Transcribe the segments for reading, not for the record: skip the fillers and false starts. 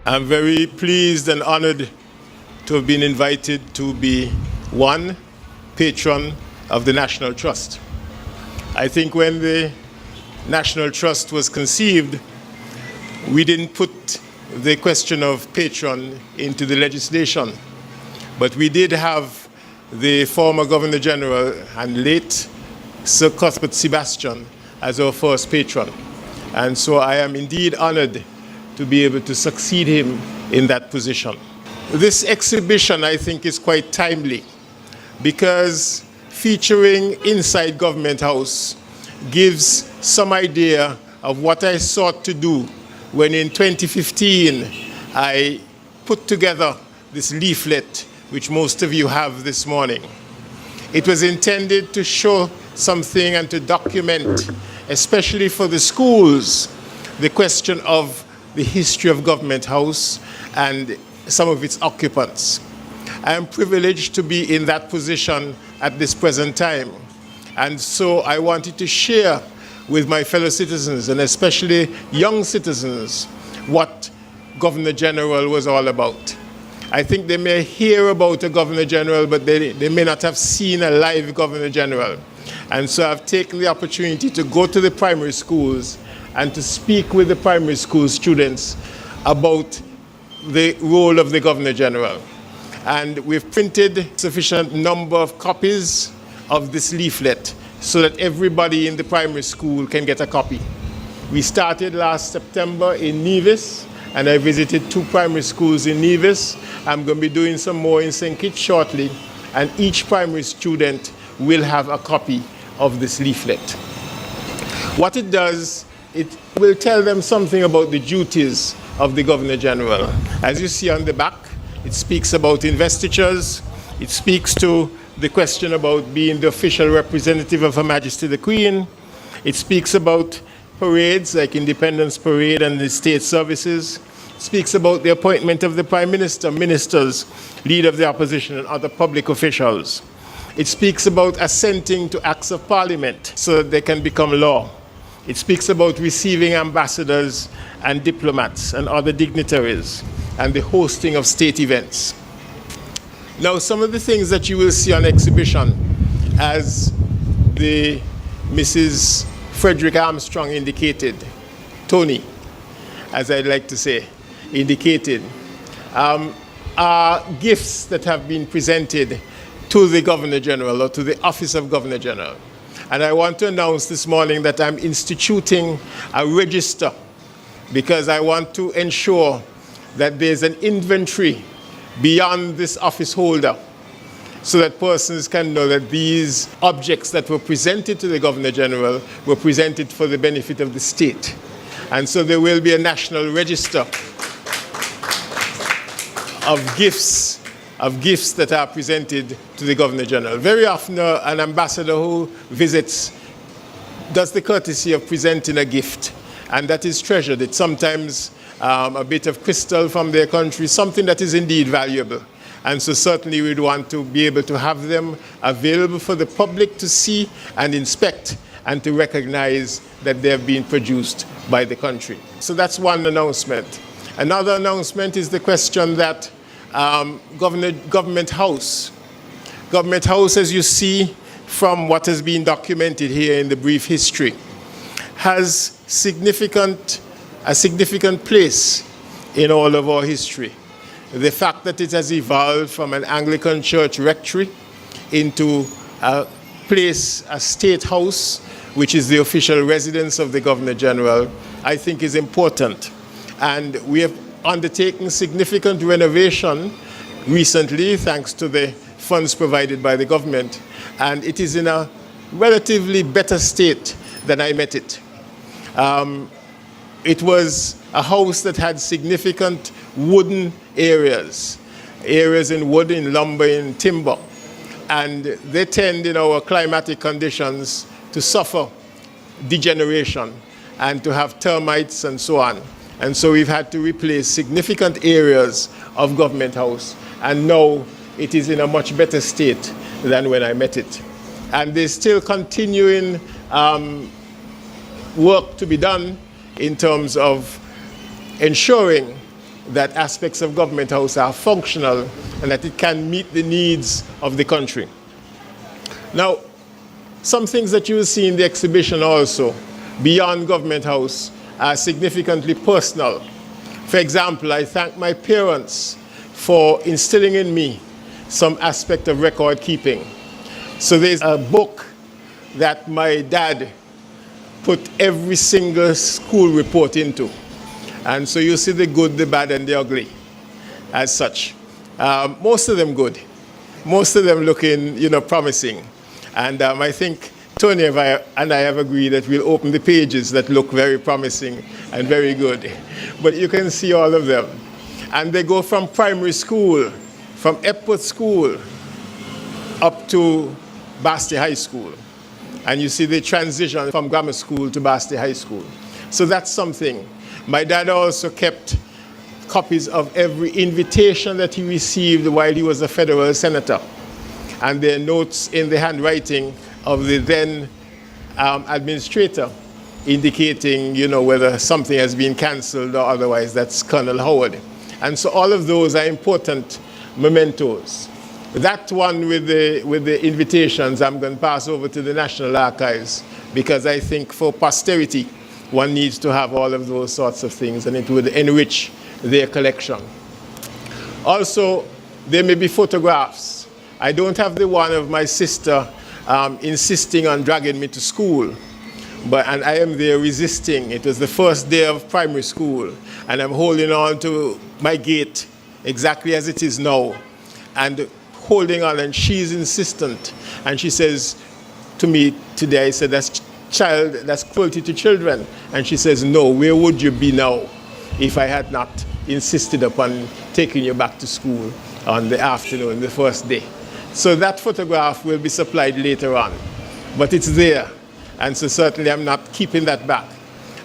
I'm very pleased and honored to have been invited to be one patron of the National Trust. I think when the National Trust was conceived, we didn't put the question of patron into the legislation, but we did have the former Governor General and late Sir Cuthbert Sebastian as our first patron. And so I am indeed honored to be able to succeed him in that position. This exhibition, I think, is quite timely because featuring inside Government House gives some idea of what I sought to do when in 2015 I put together this leaflet which most of you have this morning. It was intended to show something and to document, especially for the schools, the question of the history of Government House and some of its occupants. I am privileged to be in that position at this present time. And so I wanted to share with my fellow citizens, and especially young citizens, what Governor General was all about. I think they may hear about a Governor General, but they may not have seen a live Governor General. And so I've taken the opportunity to go to the primary schools and to speak with the primary school students about the role of the Governor General. And we've printed sufficient number of copies of this leaflet so that everybody in the primary school can get a copy. We started last September in Nevis, and I visited 2 primary schools in Nevis. I'm going to be doing some more in St. Kitts shortly, and each primary student will have a copy of this leaflet. What it does, it will tell them something about the duties of the Governor General. As you see on the back, it speaks about investitures. It speaks to the question about being the official representative of Her Majesty the Queen. It speaks about parades like Independence Parade and the state services. It speaks about the appointment of the Prime Minister, ministers, leader of the opposition, and other public officials. It speaks about assenting to acts of parliament so that they can become law. It speaks about receiving ambassadors and diplomats and other dignitaries and the hosting of state events. Now, some of the things that you will see on exhibition, as the Mrs. Frederick Armstrong indicated, Tony, as I'd like to say, indicated, are gifts that have been presented to the Governor General or to the Office of Governor General. And I want to announce this morning that I'm instituting a register because I want to ensure that there's an inventory beyond this office holder so that persons can know that these objects that were presented to the Governor General were presented for the benefit of the state. And so there will be a national register of gifts that are presented to the Governor General. Very often an ambassador who visits does the courtesy of presenting a gift, and that is treasured. It's sometimes a bit of crystal from their country, something that is indeed valuable. And so certainly we'd want to be able to have them available for the public to see and inspect and to recognize that they have been produced by the country. So that's one announcement. Another announcement is the question that Government House, as you see from what has been documented here in the brief history, has a significant place in all of our history. The fact that it has evolved from an Anglican church rectory into a place, a state house, which is the official residence of the Governor General, I think is important. And we have undertaken significant renovation recently, thanks to the funds provided by the government, and it is in a relatively better state than I met it. It was a house that had significant wooden areas in wood, in lumber, in timber, and they tend in our climatic conditions to suffer degeneration and to have termites and so on. And so we've had to replace significant areas of Government House, and now it is in a much better state than when I met it. And there's still continuing work to be done in terms of ensuring that aspects of Government House are functional and that it can meet the needs of the country. Now, some things that you will see in the exhibition also, beyond Government House, are significantly personal. For example, I thank my parents for instilling in me some aspect of record keeping. So there's a book that my dad put every single school report into. And so you see the good, the bad, and the ugly as such. Most of them good. Most of them looking, promising. And I think Tony and I have agreed that we'll open the pages that look very promising and very good. But you can see all of them. And they go from primary school, from Epworth School, up to Basti High School. And you see the transition from grammar school to Basti High School. So that's something. My dad also kept copies of every invitation that he received while he was a federal senator, and their notes in the handwriting of the then administrator indicating, whether something has been canceled or otherwise. That's Colonel Howard. And so all of those are important mementos. That one with the invitations, I'm going to pass over to the National Archives, because I think for posterity, one needs to have all of those sorts of things, and it would enrich their collection. Also, there may be photographs. I don't have the one of my sister insisting on dragging me to school, and I am there resisting. It was the first day of primary school, and I'm holding on to my gate exactly as it is now, and holding on, and she's insistent. And she says to me today, I said, that's cruelty to children. And she says, no, where would you be now if I had not insisted upon taking you back to school on the afternoon, the first day? So that photograph will be supplied later on, but it's there. And so certainly I'm not keeping that back.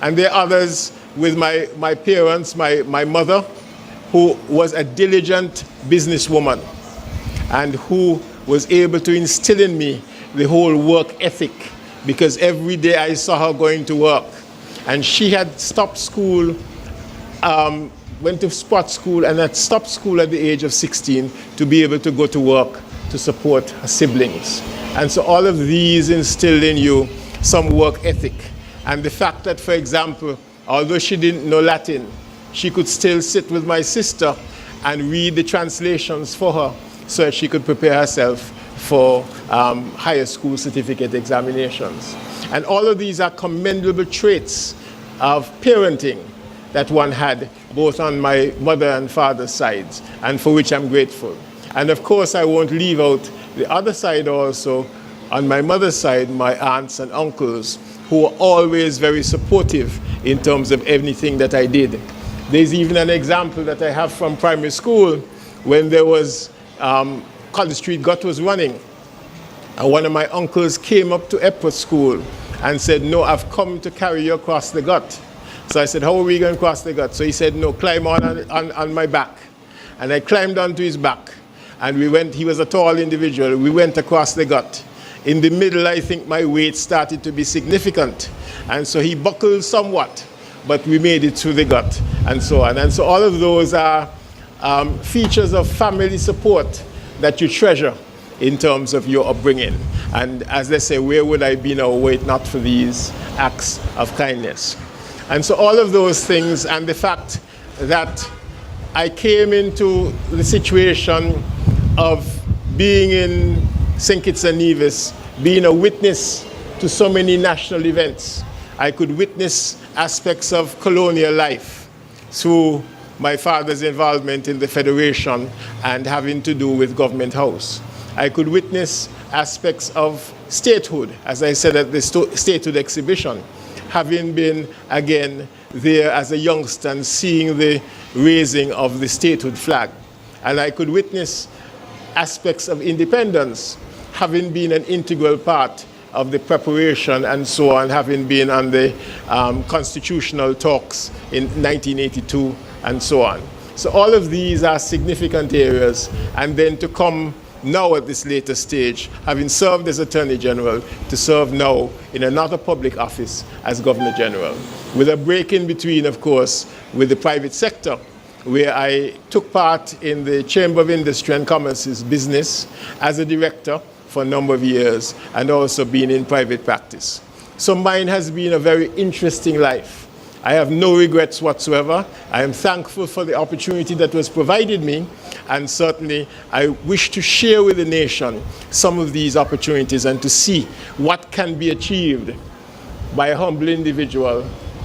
And there are others with my parents, my mother, who was a diligent businesswoman and who was able to instill in me the whole work ethic, because every day I saw her going to work. And she had stopped school, went to sports school, and had stopped school at the age of 16 to be able to go to work to support her siblings. And so all of these instilled in you some work ethic. And the fact that, for example, although she didn't know Latin, she could still sit with my sister and read the translations for her so that she could prepare herself for higher school certificate examinations. And all of these are commendable traits of parenting that one had both on my mother and father's sides, and for which I'm grateful. And of course, I won't leave out the other side also. On my mother's side, my aunts and uncles, who were always very supportive in terms of anything that I did. There's even an example that I have from primary school when there was College Street Gut was running. And one of my uncles came up to Epworth School and said, no, I've come to carry you across the gut. So I said, how are we going to cross the gut? So he said, no, climb on my back. And I climbed onto his back. And we went, he was a tall individual, we went across the gut. In the middle, I think my weight started to be significant. And so he buckled somewhat, but we made it through the gut, and so on. And so all of those are features of family support that you treasure in terms of your upbringing. And as they say, where would I be now were it not for these acts of kindness? And so all of those things, and the fact that I came into the situation of being in St. Kitts and Nevis, being a witness to so many national events. I could witness aspects of colonial life through my father's involvement in the Federation and having to do with Government House. I could witness aspects of statehood, as I said at the statehood exhibition, having been, again, there as a youngster and seeing the raising of the statehood flag. And I could witness aspects of independence, having been an integral part of the preparation and so on, having been on the constitutional talks in 1982 and so on. So all of these are significant areas. And then to come now at this later stage, having served as Attorney General, to serve now in another public office as Governor General, with a break in between, of course, with the private sector, where I took part in the Chamber of Industry and Commerce's business as a director for a number of years, and also been in private practice. So mine has been a very interesting life. I have no regrets whatsoever. I am thankful for the opportunity that was provided me, and certainly I wish to share with the nation some of these opportunities and to see what can be achieved by a humble individual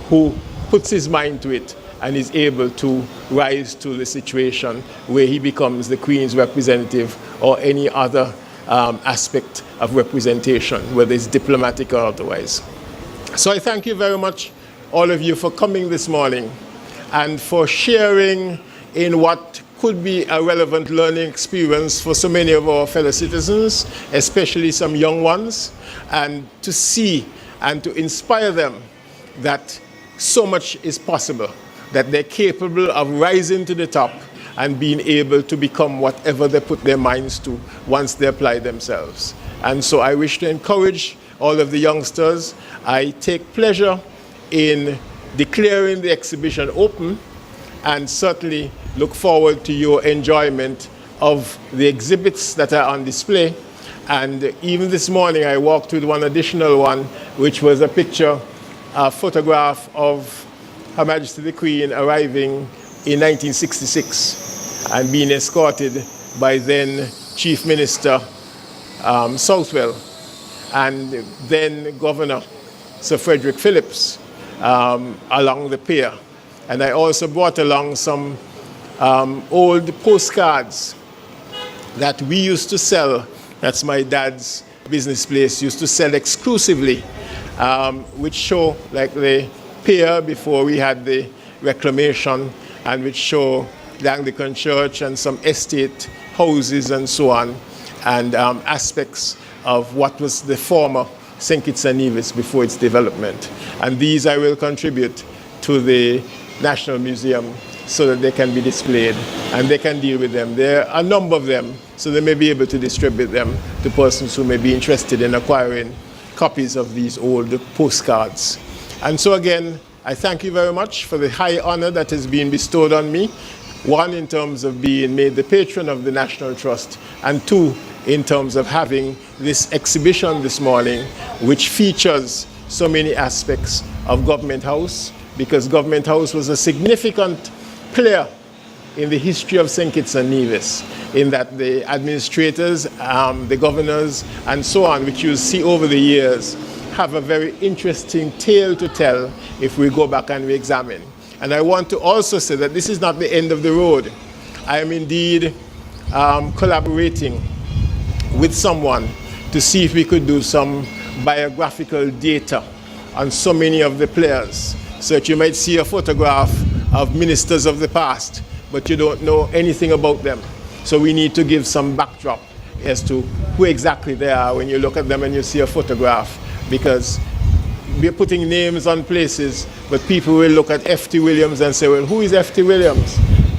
who puts his mind to it and is able to rise to the situation where he becomes the Queen's representative or any other aspect of representation, whether it's diplomatic or otherwise. So I thank you very much, all of you, for coming this morning and for sharing in what could be a relevant learning experience for so many of our fellow citizens, especially some young ones, and to see and to inspire them that so much is possible, that they're capable of rising to the top and being able to become whatever they put their minds to once they apply themselves. And so I wish to encourage all of the youngsters. I take pleasure in declaring the exhibition open, and certainly look forward to your enjoyment of the exhibits that are on display. And even this morning I walked with one additional one, which was a photograph of Her Majesty the Queen arriving in 1966 and being escorted by then Chief Minister Southwell and then Governor Sir Frederick Phillips along the pier. And I also brought along some old postcards that we used to sell. That's my dad's business place, used to sell exclusively, which show like the pier before we had the reclamation, and which show the Anglican Church and some estate houses and so on, and aspects of what was the former St. Kitts and Nevis before its development. And these I will contribute to the National Museum so that they can be displayed and they can deal with them. There are a number of them, so they may be able to distribute them to persons who may be interested in acquiring copies of these old postcards. And so again, I thank you very much for the high honor that has been bestowed on me. One, in terms of being made the patron of the National Trust, and two, in terms of having this exhibition this morning, which features so many aspects of Government House, because Government House was a significant player in the history of St. Kitts and Nevis, in that the administrators, the governors, and so on, which you see over the years, have a very interesting tale to tell if we go back and we examine. And I want to also say that this is not the end of the road. I am indeed collaborating with someone to see if we could do some biographical data on so many of the players, so that you might see a photograph of ministers of the past, but you don't know anything about them. So we need to give some backdrop as to who exactly they are when you look at them and you see a photograph, because we're putting names on places, but people will look at F.T. Williams and say, well, who is F.T. Williams?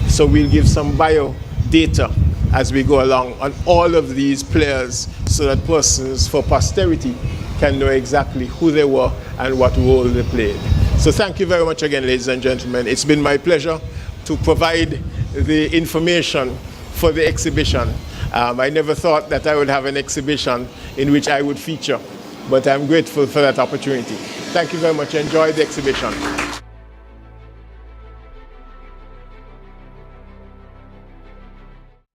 So we'll give some bio data as we go along on all of these players, so that persons for posterity can know exactly who they were and what role they played. So thank you very much again, ladies and gentlemen. It's been my pleasure to provide the information for the exhibition. I never thought that I would have an exhibition in which I would feature, but I'm grateful for that opportunity. Thank you very much. Enjoy the exhibition.